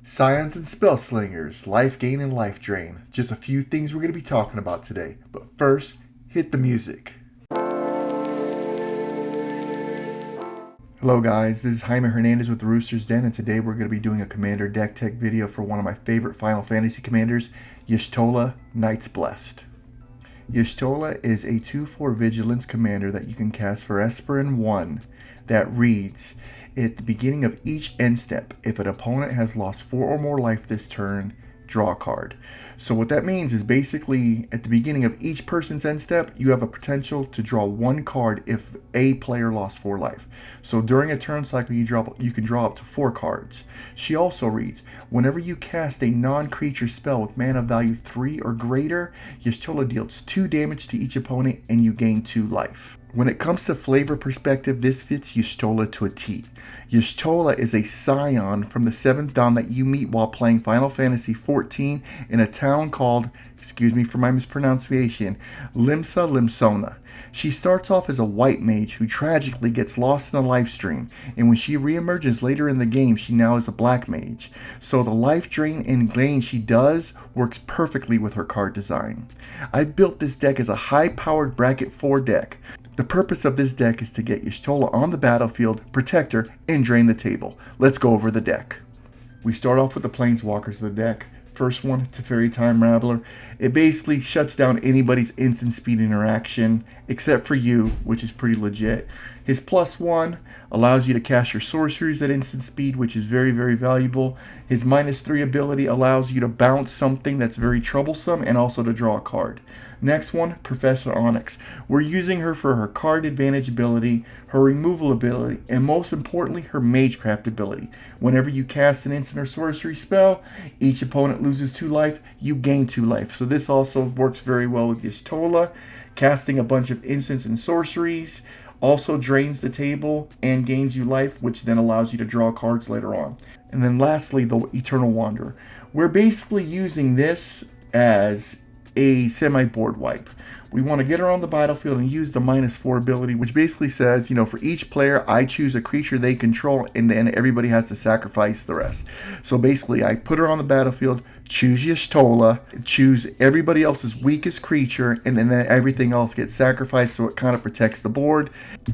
Scions and spell slingers, life gain and life drain. Just a few things we're going to be talking about today. But first, hit the music. Hello guys, this is Jaime Hernandez with the Rooster's Den, and today we're going to be doing a Commander deck tech video for one of my favorite Final Fantasy commanders, Y'shtola, Knights Blessed. Y'shtola is a 2/4 Vigilance commander that you can cast for Esper and 1 that reads, at the beginning of each end step, if an opponent has lost 4 or more life this turn, draw a card. So what that means is basically at the beginning of each person's end step, you have a potential to draw 1 card if a player lost 4 life. So during a turn cycle, you can draw up to 4 cards. She also reads, whenever you cast a non-creature spell with mana value 3 or greater, Y'shtola deals 2 damage to each opponent and you gain 2 life. When it comes to flavor perspective, this fits Y'shtola to a T. Y'shtola is a scion from the 7th Dawn that you meet while playing Final Fantasy XIV in a town called, excuse me for my mispronunciation, Limsona. She starts off as a white mage who tragically gets lost in the life stream, and when she reemerges later in the game, she now is a black mage. So the life drain and gain she does works perfectly with her card design. I built this deck as a high-powered bracket 4 deck. The purpose of this deck is to get Y'shtola on the battlefield, protect her, and drain the table. Let's go over the deck. We start off with the Planeswalkers of the deck. First one, Teferi Time Raveler. It basically shuts down anybody's instant speed interaction, except for you, which is pretty legit. His +1 allows you to cast your sorceries at instant speed, which is very, very valuable. His -3 ability allows you to bounce something that's very troublesome and also to draw a card. Next one, Professor Onyx. We're using her for her card advantage ability, her removal ability, and most importantly, her Magecraft ability. Whenever you cast an instant or sorcery spell, each opponent loses 2 life, you gain 2 life. So this also works very well with Y'shtola. Casting a bunch of instants and sorceries also drains the table and gains you life, which then allows you to draw cards later on. And then lastly, the Eternal Wanderer. We're basically using this as a semi-board wipe. We want to get her on the battlefield and use the -4 ability, which basically says, for each player, I choose a creature they control, and then everybody has to sacrifice the rest. So basically, I put her on the battlefield, choose Y'shtola, choose everybody else's weakest creature, and then everything else gets sacrificed, so it kind of protects the board.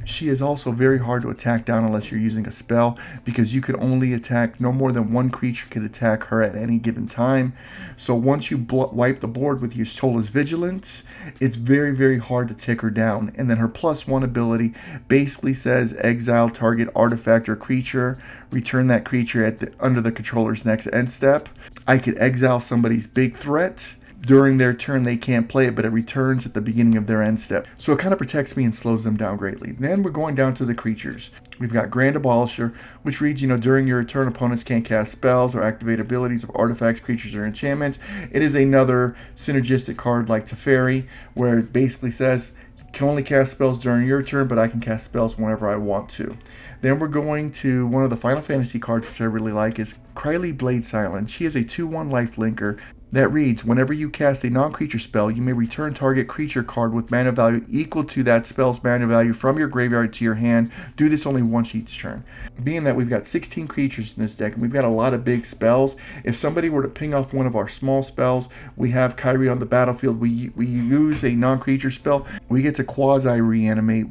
She is also very hard to attack down unless you're using a spell, because you can only attack, no more than 1 creature can attack her at any given time. So once you wipe the board with Y'shtola's Vigilance, it's very, very hard to tick her down. And then her +1 ability basically says exile target artifact or creature, return that creature under the controller's next end step. I could exile somebody's big threat. During their turn, they can't play it, but it returns at the beginning of their end step. So it kind of protects me and slows them down greatly. Then we're going down to the creatures. We've got Grand Abolisher, which reads, during your turn, opponents can't cast spells or activate abilities of artifacts, creatures, or enchantments. It is another synergistic card like Teferi, where it basically says, you can only cast spells during your turn, but I can cast spells whenever I want to. Then we're going to one of the Final Fantasy cards, which I really like, is Krylie Blade Silence. She is a 2/1 lifelinker that reads, whenever you cast a non-creature spell, you may return target creature card with mana value equal to that spell's mana value from your graveyard to your hand. Do this only once each turn. Being that we've got 16 creatures in this deck, and we've got a lot of big spells, if somebody were to ping off one of our small spells, we have Kyrie on the battlefield, we use a non-creature spell, we get to quasi-reanimate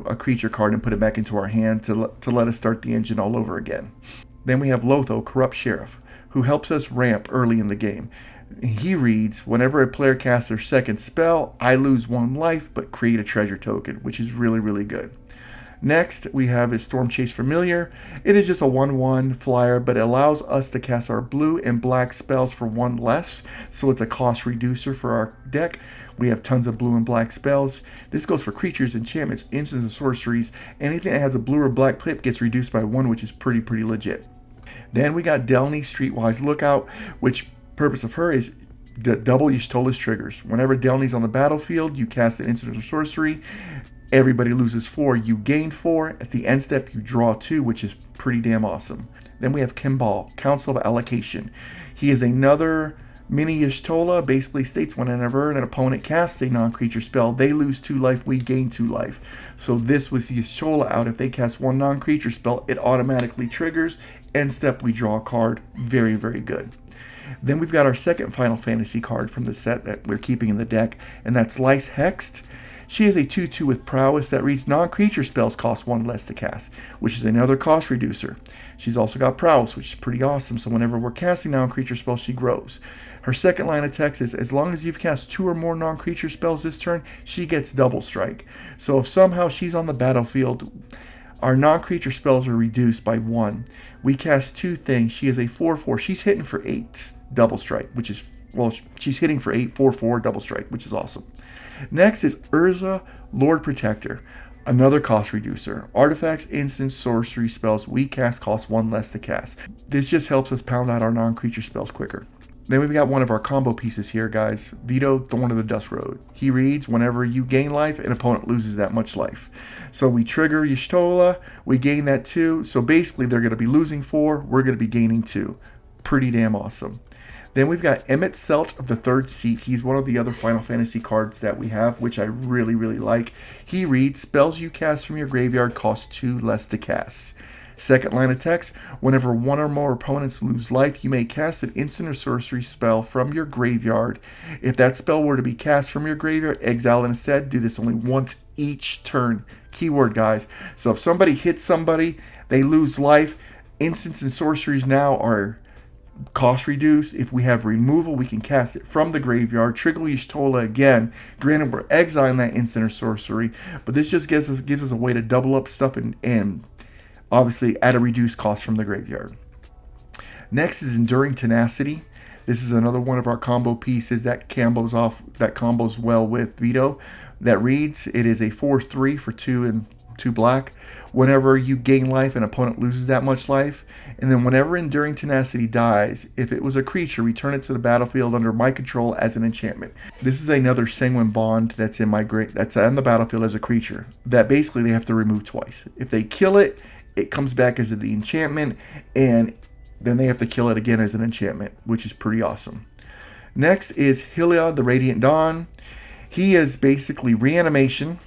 a creature card and put it back into our hand to let us start the engine all over again. Then we have Lotho, Corrupt Sheriff, who helps us ramp early in the game. He reads, whenever a player casts their second spell, I lose 1 life, but create a treasure token, which is really, really good. Next, we have his Stormchase Familiar. It is just a 1/1 flyer, but it allows us to cast our blue and black spells for 1 less, so it's a cost reducer for our deck. We have tons of blue and black spells. This goes for creatures, enchantments, instants, and sorceries. Anything that has a blue or black pip gets reduced by 1, which is pretty legit. Then we got Delny Streetwise Lookout, which purpose of her is the double Y'shtola's triggers. Whenever Delny's on the battlefield, you cast an instant or sorcery. Everybody loses 4, you gain 4. At the end step, you draw 2, which is pretty damn awesome. Then we have Kimball, Council of Allocation. He is another mini Y'shtola. Basically states whenever an opponent casts a non-creature spell, they lose 2 life, we gain 2 life. So this with Y'shtola out, if they cast 1 non-creature spell, it automatically triggers End step, we draw a card. Very, very good. Then we've got our second Final Fantasy card from the set that we're keeping in the deck, and that's Lice Hexed. She is a 2/2 with prowess that reads non-creature spells cost 1 less to cast, which is another cost reducer. She's also got prowess, which is pretty awesome, so whenever we're casting non-creature spells, she grows. Her second line of text is, as long as you've cast 2 or more non-creature spells this turn, she gets double strike. So if somehow she's on the battlefield, our non-creature spells are reduced by 1. We cast 2 things. She is a 4/4. She's hitting for 8 double strike, which is, well, she's hitting for 8, 4/4 double strike, which is awesome. Next is Urza, Lord Protector, another cost reducer. Artifacts, instants, sorcery spells we cast cost 1 less to cast. This just helps us pound out our non-creature spells quicker. Then we've got one of our combo pieces here, guys. Vito, Thorn of the Dust Road. He reads, whenever you gain life, an opponent loses that much life. So we trigger Y'shtola, we gain that 2. So basically they're going to be losing 4, we're going to be gaining 2. Pretty damn awesome. Then we've got Emmett Selt of the Third Seat. He's one of the other Final Fantasy cards that we have, which I really, really like. He reads, spells you cast from your graveyard cost 2 less to cast. Second line of text, whenever 1 or more opponents lose life, you may cast an instant or sorcery spell from your graveyard. If that spell were to be cast from your graveyard, exile it instead. Do this only once each turn. Keyword, guys. So if somebody hits somebody, they lose life. Instants and sorceries now are cost reduced. If we have removal, we can cast it from the graveyard. Trigger Y'shtola again. Granted, we're exiling that instant or sorcery, but this just gives us a way to double up stuff and obviously at a reduced cost from the graveyard. Next is Enduring Tenacity. This is another one of our combo pieces that combos well with Vito. That reads, it is a 4/3 for 2 and 2 black. Whenever you gain life, an opponent loses that much life. And then whenever Enduring Tenacity dies, if it was a creature, return it to the battlefield under my control as an enchantment. This is another Sanguine Bond that's in that's on the battlefield as a creature that basically they have to remove twice. If they kill it, it comes back as the enchantment, and then they have to kill it again as an enchantment, which is pretty awesome. Next is Heliod the Radiant Dawn. He is basically reanimation,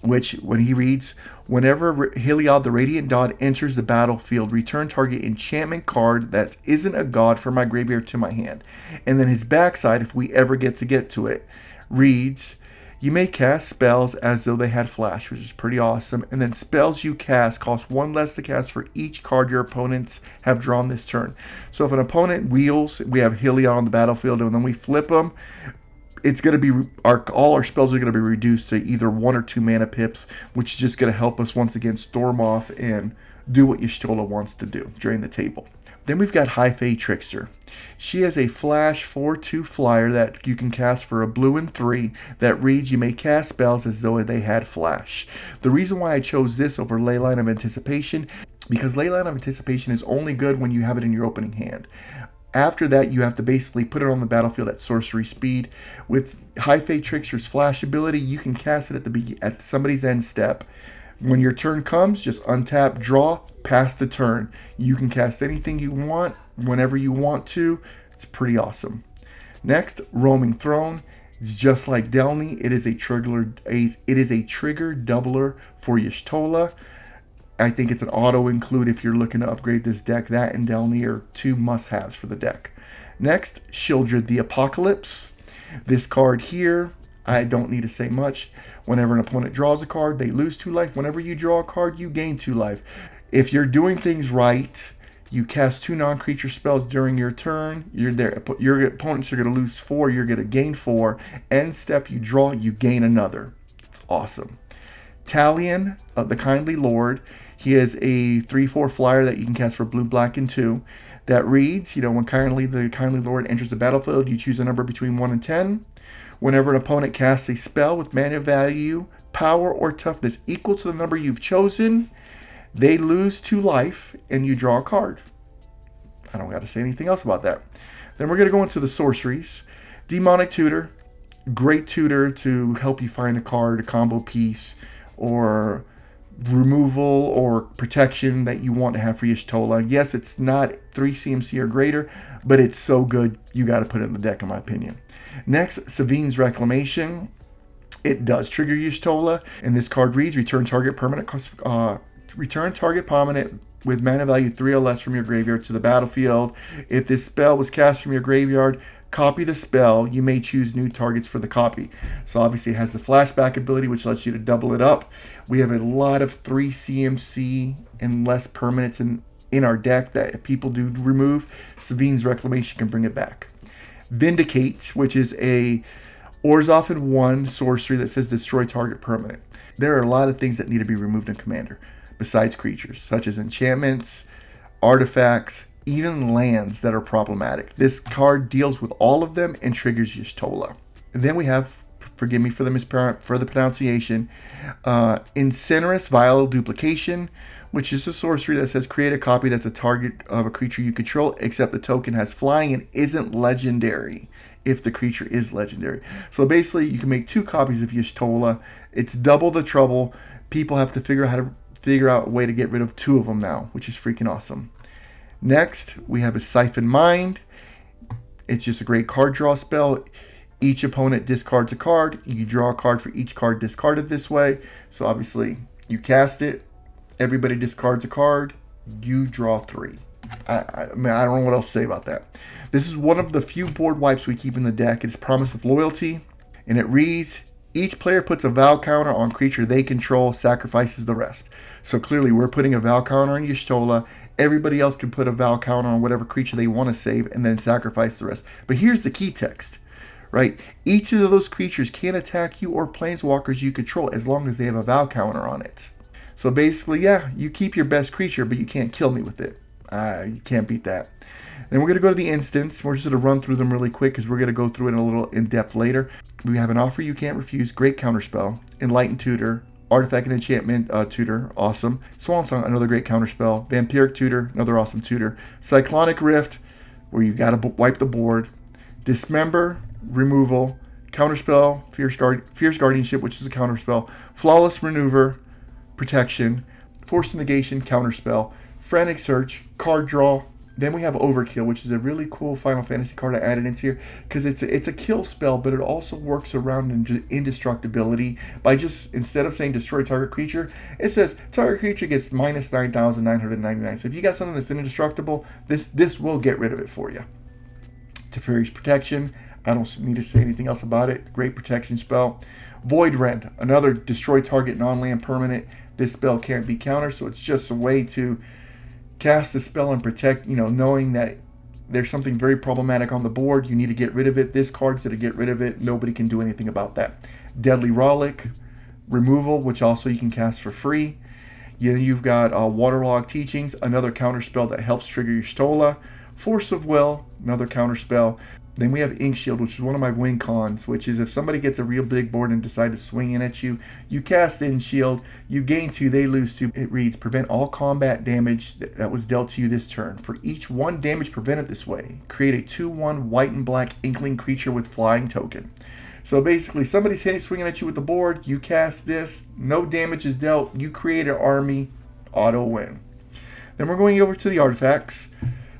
which when he reads, whenever Heliod the Radiant Dawn enters the battlefield, return target enchantment card that isn't a god from my graveyard to my hand. And then his backside, if we ever get to it, reads, you may cast spells as though they had flash, which is pretty awesome. And then spells you cast cost 1 less to cast for each card your opponents have drawn this turn. So if an opponent wheels, we have Heliod on the battlefield, and then we flip them, it's going to be all our spells are going to be reduced to either 1 or 2 mana pips, which is just going to help us once again storm off and do what Y'shtola wants to do, drain the table. Then we've got High Fae Trickster. She is a flash 4/2 flyer that you can cast for a blue and 3 that reads, you may cast spells as though they had flash. The reason why I chose this over Leyline of Anticipation, because Leyline of Anticipation is only good when you have it in your opening hand. After that, you have to basically put it on the battlefield at sorcery speed. With High Fae Trickster's flash ability, you can cast it at somebody's end step. When your turn comes, just untap, draw, pass the turn. You can cast anything you want, whenever you want to. It's pretty awesome. Next, Roaming Throne. It's just like Delny. It is a trigger doubler for Y'shtola. I think it's an auto include if you're looking to upgrade this deck. That and Delny are 2 must-haves for the deck. Next, Sheoldred the Apocalypse. This card here, I don't need to say much. Whenever an opponent draws a card, they lose 2 life. Whenever you draw a card, you gain 2 life. If you're doing things right, you cast 2 non-creature spells during your turn. Your opponents are going to lose 4. You're going to gain 4. End step, you draw, you gain another. It's awesome. Talion, the Kindly Lord. He is a 3/4 flyer that you can cast for blue, black, and 2. That reads, when the Kindly Lord enters the battlefield, you choose a number between 1 and 10. Whenever an opponent casts a spell with mana value, power, or toughness equal to the number you've chosen, they lose 2 life, and you draw a card. I don't got to say anything else about that. Then we're going to go into the sorceries. Demonic Tutor, great tutor to help you find a card, a combo piece, or removal or protection that you want to have for Y'shtola. Yes, it's not 3 CMC or greater, but it's so good, you got to put it in the deck, in my opinion. Next, Savine's Reclamation. It does trigger Y'shtola, and this card reads, return target permanent with mana value 3 or less from your graveyard to the battlefield. If this spell was cast from your graveyard, copy the spell. You may choose new targets for the copy. So obviously it has the flashback ability, which lets you to double it up. We have a lot of 3 CMC and less permanents in our deck that if people do remove, Savine's Reclamation can bring it back. Vindicate, which is a Orzhov 1 sorcery that says destroy target permanent. There are a lot of things that need to be removed in Commander, besides creatures, such as enchantments, artifacts, even lands that are problematic. This card deals with all of them and triggers Y'shtola. And then we have, forgive me for the pronunciation, Incinerus Vial Duplication, which is a sorcery that says create a copy that's a target of a creature you control, except the token has flying and isn't legendary if the creature is legendary. So basically, you can make 2 copies of Y'shtola. It's double the trouble. People have to figure out a way to get rid of 2 of them now, which is freaking awesome. Next, we have a Siphon Mind. It's just a great card draw spell. Each opponent discards a card. You draw a card for each card discarded this way. So obviously, you cast it. Everybody discards a card. You draw 3. I don't know what else to say about that. This is one of the few board wipes we keep in the deck. It's Promise of Loyalty. And it reads, each player puts a Val counter on creature they control, sacrifices the rest. So clearly we're putting a Val counter on Y'shtola. Everybody else can put a Val counter on whatever creature they want to save and then sacrifice the rest. But here's the key text, right? Each of those creatures can attack you or planeswalkers you control as long as they have a Val counter on it. So basically, yeah, you keep your best creature, but you can't kill me with it. You can't beat that. And we're going to go to the instance. We're just going to run through them really quick because we're going to go through it a little in depth later. We have an Offer You Can't Refuse, great counterspell. Enlightened Tutor, Artifact and Enchantment Tutor, awesome. Swan Song, another great counterspell. Vampiric Tutor, another awesome tutor. Cyclonic Rift, where you got to wipe the board. Dismember, removal. Counterspell, Fierce Guardianship, which is a counterspell. Flawless Maneuver, protection. Forced Negation, counterspell. Frantic Search, card draw. Then we have Overkill, which is a really cool Final Fantasy card I added into here because it's a kill spell, but it also works around indestructibility by just, instead of saying destroy target creature, it says target creature gets minus 9,999. So if you got something that's indestructible, this will get rid of it for you. Teferi's Protection, I don't need to say anything else about it. Great protection spell. Void Rend, another destroy target non-land permanent. This spell can't be countered, so it's just a way to cast the spell and protect, knowing that there's something very problematic on the board. You need to get rid of it. This card's going to get rid of it. Nobody can do anything about that. Deadly Rollick, removal, which also you can cast for free. You've got Waterlog Teachings, another counter spell that helps trigger Y'shtola. Force of Will, another counter spell. Then we have Ink Shield, which is one of my win cons, which is if somebody gets a real big board and decide to swing in at you, you cast Ink Shield, you gain 2, they lose 2. It reads, prevent all combat damage that was dealt to you this turn. For each 1 damage prevented this way, create a 2/1 white and black Inkling creature with flying token. So basically, somebody's swinging at you with the board, you cast this, no damage is dealt, you create an army, auto win. Then we're going over to the artifacts.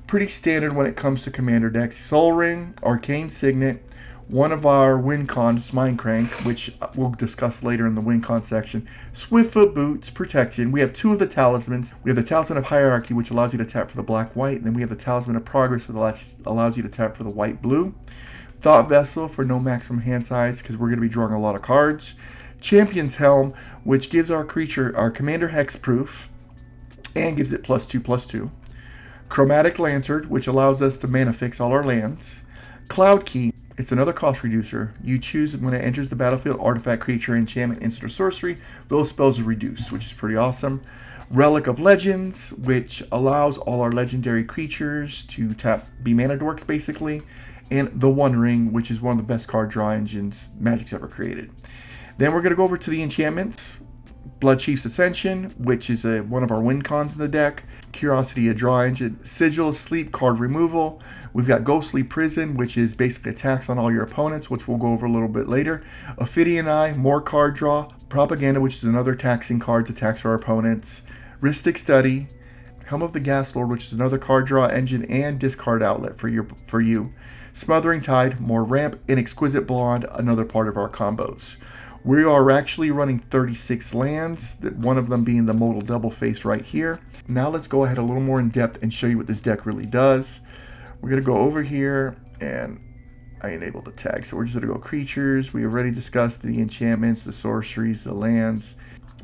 Pretty standard when it comes to Commander decks. Soul Ring, Arcane Signet, one of our win cons, Mindcrank, which we'll discuss later in the win con section. Swiftfoot Boots, Protection. We have 2 of the talismans. We have the Talisman of Hierarchy, which allows you to tap for the black-white. And then we have the Talisman of Progress, which allows you to tap for the white-blue. Thought Vessel for no maximum hand size, because we're going to be drawing a lot of cards. Champion's Helm, which gives our creature, our commander hexproof, and gives it +2/+2. Chromatic Lantern, which allows us to mana fix all our lands. Cloud Key, it's another cost reducer. You choose when it enters the battlefield, artifact, creature, enchantment, instant, or sorcery. Those spells are reduced, which is pretty awesome. Relic of Legends, which allows all our legendary creatures to be mana dorks, basically. And the One Ring, which is one of the best card draw engines Magic's ever created. Then we're going to go over to the enchantments. Blood Chief's Ascension, which is one of our win cons in the deck. Curiosity, a draw engine. Sigil of Sleep, card removal. We've got Ghostly Prison, which is basically attacks on all your opponents, which we'll go over a little bit later. Ophidian Eye, more card draw. Propaganda, which is another taxing card to tax our opponents. Rhystic Study. Helm of the Gas Lord, which is another card draw engine and discard outlet for you. Smothering Tide, more ramp. And Exquisite Blonde, another part of our combos. We are actually running 36 lands, one of them being the modal double face right here. Now let's go ahead a little more in depth and show you what this deck really does. We're going to go over here, and I enabled the tag, so we're just going to go creatures. We already discussed the enchantments, the sorceries, the lands.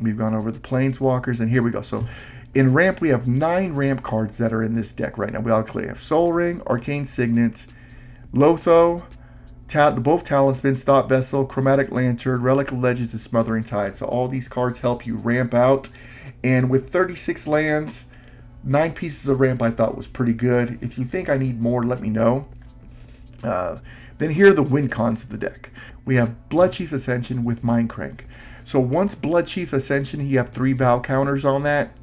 We've gone over the planeswalkers, and here we go. So in ramp, we have 9 ramp cards that are in this deck right now. We obviously have Soul Ring, Arcane Signet, Lotho, both Talismans, Thought Vessel, Chromatic Lantern, Relic of Legends, and Smothering Tide. So all these cards help you ramp out. And with 36 lands, 9 pieces of ramp I thought was pretty good. If you think I need more, let me know. Then here are the win cons of the deck. We have Blood Chief Ascension with Mind Crank. So once Blood Chief Ascension, you have 3 Vow counters on that.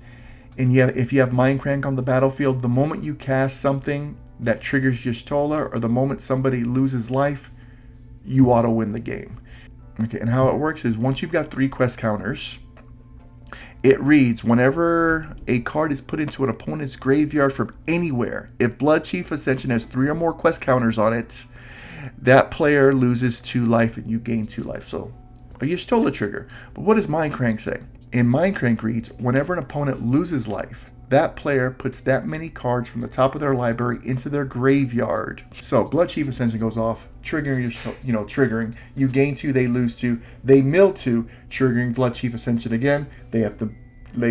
And if you have Mind Crank on the battlefield, the moment you cast something that triggers Y'shtola, or the moment somebody loses life, you auto win the game. Okay, and how it works is once you've got 3 quest counters, it reads, whenever a card is put into an opponent's graveyard from anywhere, if Blood Chief Ascension has 3 or more quest counters on it, that player loses 2 life and you gain 2 life. So a Y'shtola trigger. But what does Mind Crank say? And Mind Crank reads, whenever an opponent loses life, that player puts that many cards from the top of their library into their graveyard. So Blood Chief Ascension goes off, triggering triggering. You gain 2, they lose 2. They mill 2, triggering Blood Chief Ascension again. They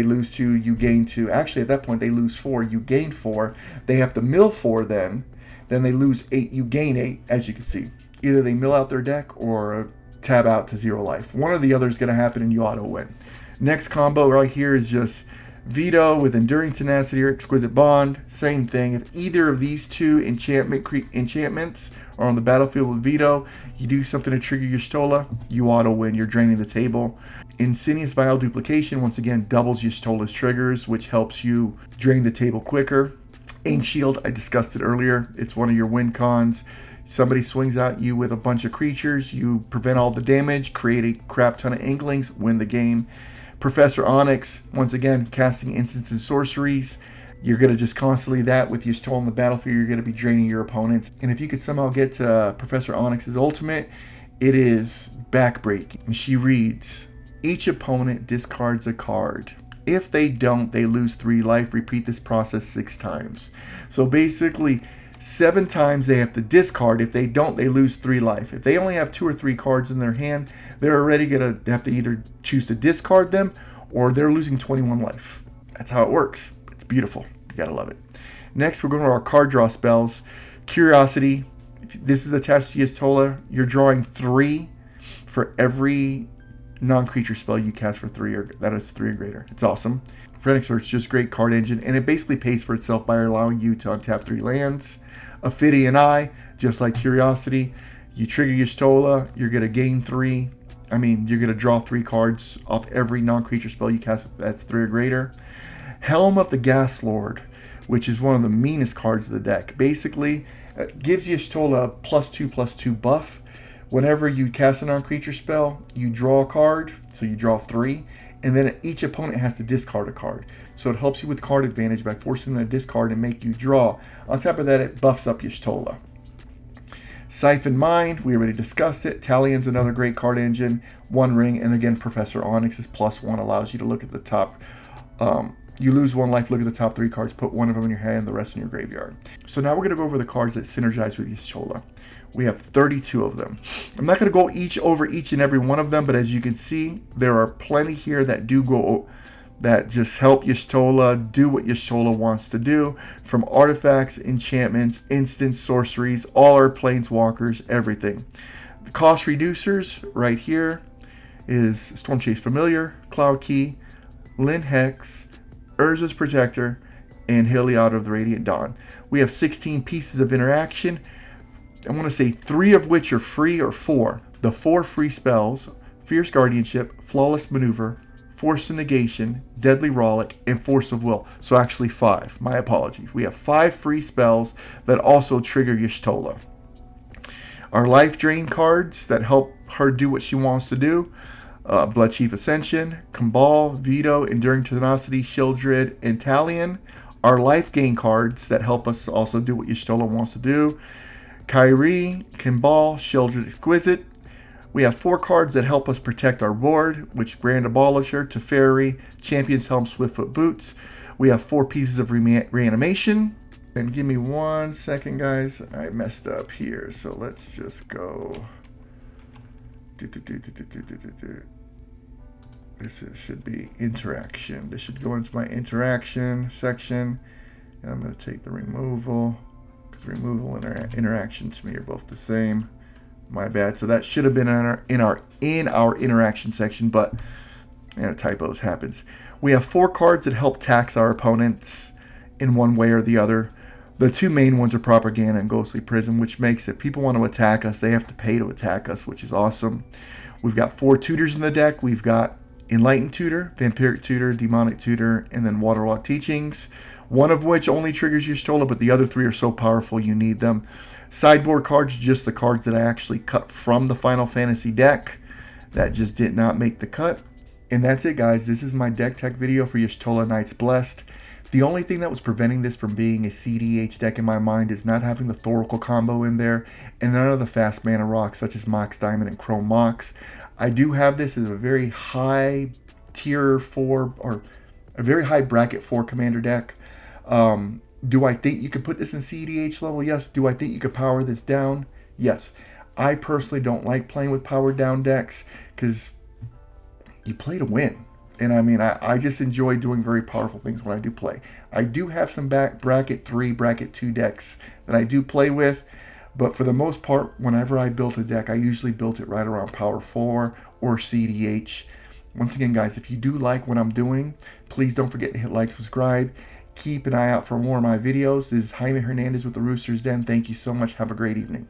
lose 2, you gain 2. Actually, at that point, they lose 4, you gain 4. They have to mill 4 then. Then they lose 8, you gain 8, as you can see. Either they mill out their deck or tab out to 0 life. One or the other is going to happen and you auto win. Next combo right here is just Veto with Enduring Tenacity or Exquisite Bond. Same thing. If either of these 2 enchantments are on the battlefield with Veto, you do something to trigger Y'shtola, you auto win. You're draining the table. Insidious Vial Duplication, once again, doubles Y'shtola's triggers, which helps you drain the table quicker. Aim Shield, I discussed it earlier. It's one of your win cons. Somebody swings at you with a bunch of creatures, you prevent all the damage, create a crap ton of Inklings, win the game. Professor Onyx, once again, casting instants and sorceries. You're going to just constantly that with Y'shtola on the battlefield, you're going to be draining your opponents. And if you could somehow get to Professor Onyx's ultimate, it is backbreaking. She reads, each opponent discards a card. If they don't, they lose 3 life. Repeat this process 6 times. So basically, 7 times they have to discard. If they don't, they lose 3 life. If they only have 2 or 3 cards in their hand, they're already going to have to either choose to discard them or they're losing 21 life. That's how it works. It's beautiful. You gotta love it. Next, we're going to our card draw spells. Curiosity. If this is attached to Y'shtola, you're drawing 3 for every non-creature spell you cast for 3 or that is 3 or greater. It's awesome. Frantic Search, just great card engine, and it basically pays for itself by allowing you to untap 3 lands. Ophidian Eye, just like Curiosity, you trigger Y'shtola, you're going to gain 3. You're going to draw 3 cards off every non-creature spell you cast that's 3 or greater. Helm of the Gas Lord, which is one of the meanest cards of the deck. Basically, gives Y'shtola a +2/+2 buff. Whenever you cast a non-creature spell, you draw a card, so you draw 3, and then each opponent has to discard a card. So it helps you with card advantage by forcing them to discard and make you draw. On top of that, it buffs up Y'shtola. Siphon Mind, we already discussed it. Talion's another great card engine. 1 ring, and again, Professor Onyx's +1 allows you to look at the top. You lose 1 life, look at the top 3 cards, put 1 of them in your hand, the rest in your graveyard. So now we're going to go over the cards that synergize with Y'shtola. We have 32 of them. I'm not going to go over each and every one of them, but as you can see, there are plenty here that just help Y'shtola do what Y'shtola wants to do. From artifacts, enchantments, instant sorceries, all our planeswalkers, everything. The cost reducers right here is Stormchase Familiar, Cloud Key, Lin Hex, Urza's Protector, and Heliod of the Radiant Dawn. We have 16 pieces of interaction. I want to say 3 of which are free, or 4. The 4 free spells, Fierce Guardianship, Flawless Maneuver, Force of Negation, Deadly Rollick, and Force of Will. So actually 5. My apologies. We have 5 free spells that also trigger Y'shtola. Our life drain cards that help her do what she wants to do. Blood Chief Ascension, Cabal, Veto, Enduring Tenacity, Shieldred, and Talion. Our life gain cards that help us also do what Y'shtola wants to do. Kyrie, Cabal, Shieldred, Exquisite. We have 4 cards that help us protect our board, which Grand Abolisher, Teferi, Champion's Helm, Swiftfoot Boots. We have 4 pieces of reanimation. And give me 1 second, guys. I messed up here, so let's just go. This should be interaction. This should go into my interaction section. And I'm going to take the removal, because removal and interaction to me are both the same. My bad. So that should have been in our interaction section, but typos happens. We have 4 cards that help tax our opponents in one way or the other. The 2 main ones are Propaganda and Ghostly Prism, which makes it people want to attack us, they have to pay to attack us, which is awesome. We've got 4 tutors in the deck. We've got Enlightened Tutor, Vampiric Tutor, Demonic Tutor, and then Waterlogged Teachings, one of which only triggers Y'shtola, but the other 3 are so powerful you need them. Sideboard cards, just the cards that I actually cut from the Final Fantasy deck. That just did not make the cut. And that's it, guys. This is my deck tech video for Y'shtola Knights Blessed. The only thing that was preventing this from being a CDH deck in my mind is not having the Thoracle combo in there and none of the fast mana rocks such as Mox Diamond and Chrome Mox. I do have this as a very high tier 4 or a very high bracket 4 commander deck. Do I think you could put this in CDH level? Yes. Do I think you could power this down? Yes. I personally don't like playing with powered down decks because you play to win. And I mean, I just enjoy doing very powerful things when I do play. I do have some bracket 3, bracket 2 decks that I do play with. But for the most part, whenever I built a deck, I usually built it right around Power 4 or CDH. Once again, guys, if you do like what I'm doing, please don't forget to hit like, subscribe. Keep an eye out for more of my videos. This is Jaime Hernandez with the Rooster's Den. Thank you so much. Have a great evening.